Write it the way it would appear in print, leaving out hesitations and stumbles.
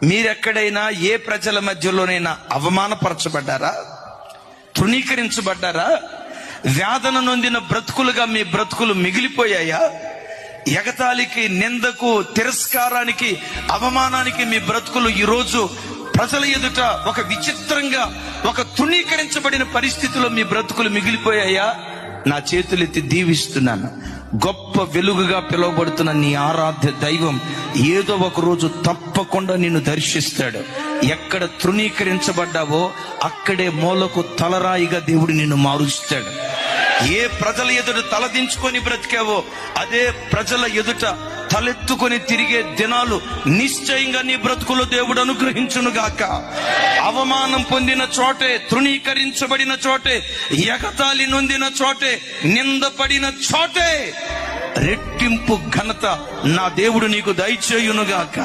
మీరెక్కడైనా ఏ ప్రజల మధ్యలోనైనా అవమానపరచబడ్డారా? తృణీకరించబడ్డారా? వేదన నొందిన బ్రతుకులుగా మీ బ్రతుకులు మిగిలిపోయాయా? ఎగతాళికి, నిందకు, తిరస్కారానికి, అవమానానికి మీ బ్రతుకులు ఈరోజు ప్రజల ఎదుట ఒక విచిత్రంగా, ఒక తృణీకరించబడిన పరిస్థితిలో మీ బ్రతుకులు మిగిలిపోయాయా? నా చేతులెత్తి దీవిస్తున్నాను. గొప్ప వెలుగుగా పిలువబడుతున్న నీ ఆరాధ్య దైవం ఏదో ఒక రోజు తప్పకుండా నిన్ను దర్శిస్తాడు. ఎక్కడ తృణీకరించబడ్డావో అక్కడే మూలకు తలరాయిగా దేవుడు నిన్ను మారుస్తాడు. ఏ ప్రజల ఎదుట తలదించుకొని బ్రతికావో అదే ప్రజల ఎదుట తలెత్తుకొని తిరిగే దినాలు నిశ్చయంగా నీ బ్రతుకులో దేవుడు అనుగ్రహించునుగాక. అవమానం పొందిన చోటే, తృణీకరించబడిన చోటే, ఎగతాళి నొందిన చోటే, నిందపడిన చోటే రెట్టింపు ఘనత నా దేవుడు నీకు దయచేయునుగాక.